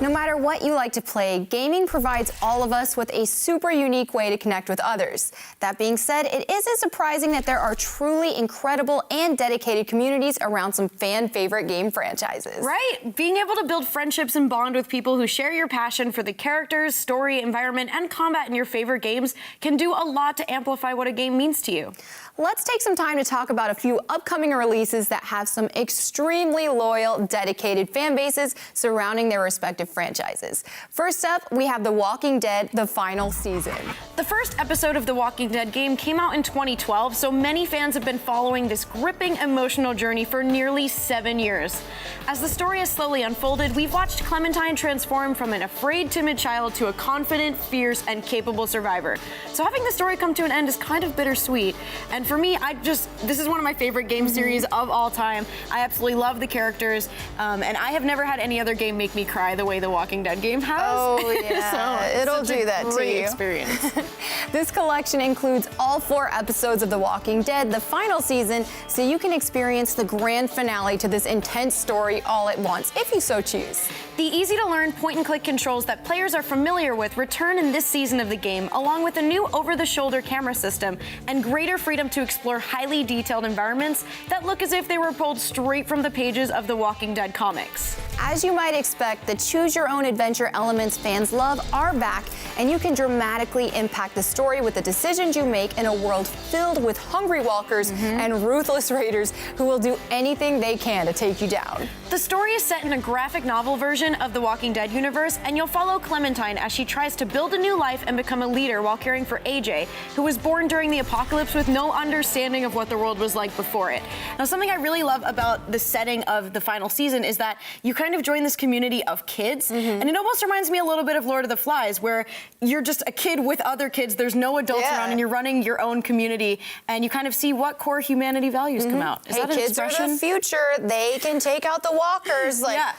No matter what you like to play, gaming provides all of us with a super unique way to connect with others. That being said, it isn't surprising that there are truly incredible and dedicated communities around some fan-favorite game franchises. Right? Being able to build friendships and bond with people who share your passion for the characters, story, environment, and combat in your favorite games can do a lot to amplify what a game means to you. Let's take some time to talk about a few upcoming releases that have some extremely loyal, dedicated fan bases surrounding their respective franchises. First up, we have The Walking Dead, the final season. The first episode of The Walking Dead game came out in 2012, so many fans have been following this gripping, emotional journey for nearly 7 years. As the story has slowly unfolded, we've watched Clementine transform from an afraid, timid child to a confident, fierce, and capable survivor. So having the story come to an end is kind of bittersweet. And for me, this is one of my favorite game series of all time. I absolutely love the characters, and I have never had any other game make me cry the way The Walking Dead game has. Oh yeah, so it'll do that to you. Great experience. This collection includes all 4 episodes of The Walking Dead, the final season, so you can experience the grand finale to this intense story all at once, if you so choose. The easy-to-learn point-and-click controls that players are familiar with return in this season of the game, along with a new over-the-shoulder camera system and greater freedom to explore highly detailed environments that look as if they were pulled straight from the pages of the Walking Dead comics. As you might expect, the choose-your-own-adventure elements fans love are back, and you can dramatically impact the story with the decisions you make in a world filled with hungry walkers and ruthless raiders who will do anything they can to take you down. The story is set in a graphic novel version of the Walking Dead universe, and you'll follow Clementine as she tries to build a new life and become a leader while caring for AJ, who was born during the apocalypse with no understanding of what the world was like before it. Now, something I really love about the setting of the final season is that you kind of join this community of kids, and it almost reminds me a little bit of Lord of the Flies, where you're just a kid with other kids, there's no adults around, and you're running your own community, and you kind of see what core humanity values come out. Is that an kids expression? are the future. They can take out the walkers. Like, yeah.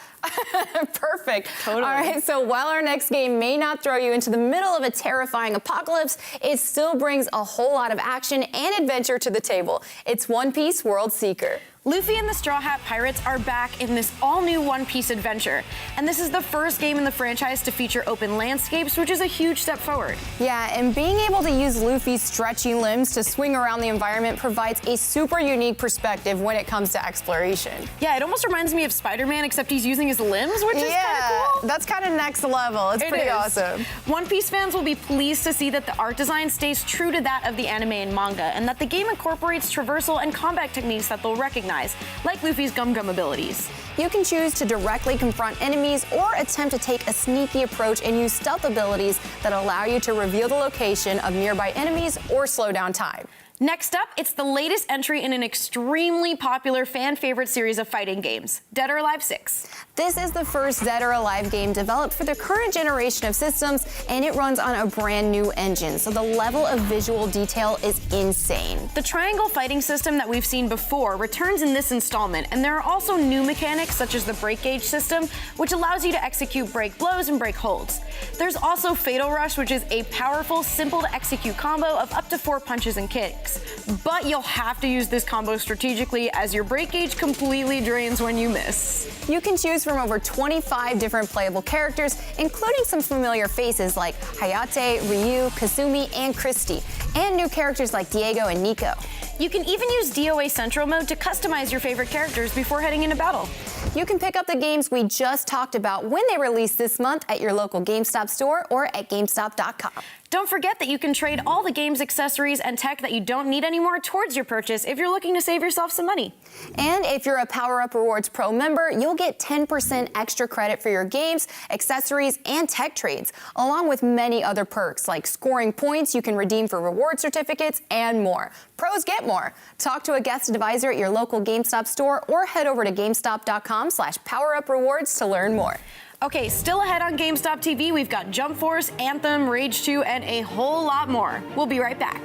Perfect. Totally. All right, so while our next game may not throw you into the middle of a terrifying apocalypse, it still brings a whole lot of action and adventure to the table. It's Piece Worldseeker. Luffy and the Straw Hat Pirates are back in this all-new One Piece adventure, and this is the first game in the franchise to feature open landscapes, which is a huge step forward. Yeah, and being able to use Luffy's stretchy limbs to swing around the environment provides a super unique perspective when it comes to exploration. Yeah, it almost reminds me of Spider-Man, except he's using his limbs, which is kind of cool. That's kind of next level. It's pretty awesome. One Piece fans will be pleased to see that the art design stays true to that of the anime and manga, and that the game incorporates traversal and combat techniques that they'll recognize, like Luffy's gum-gum abilities. You can choose to directly confront enemies or attempt to take a sneaky approach and use stealth abilities that allow you to reveal the location of nearby enemies or slow down time. Next up, it's the latest entry in an extremely popular fan-favorite series of fighting games, Dead or Alive 6. This is the first Dead or Alive game developed for the current generation of systems, and it runs on a brand new engine, so the level of visual detail is insane. The triangle fighting system that we've seen before returns in this installment, and there are also new mechanics such as the break gauge system, which allows you to execute break blows and break holds. There's also Fatal Rush, which is a powerful, simple-to-execute combo of up to 4 punches and kicks. But you'll have to use this combo strategically, as your break gauge completely drains when you miss. You can choose from over 25 different playable characters, including some familiar faces like Hayate, Ryu, Kasumi, and Christy, and new characters like Diego and Nico. You can even use DOA Central mode to customize your favorite characters before heading into battle. You can pick up the games we just talked about when they release this month at your local GameStop store or at GameStop.com. Don't forget that you can trade all the games, accessories, and tech that you don't need anymore towards your purchase if you're looking to save yourself some money. And if you're a PowerUp Rewards Pro member, you'll get 10% extra credit for your games, accessories, and tech trades, along with many other perks like scoring points you can redeem for reward certificates and more. Pros get more. Talk to a guest advisor at your local GameStop store or head over to GameStop.com/PowerUpRewards to learn more. Okay, still ahead on GameStop TV, we've got Jump Force, Anthem, Rage 2, and a whole lot more. We'll be right back.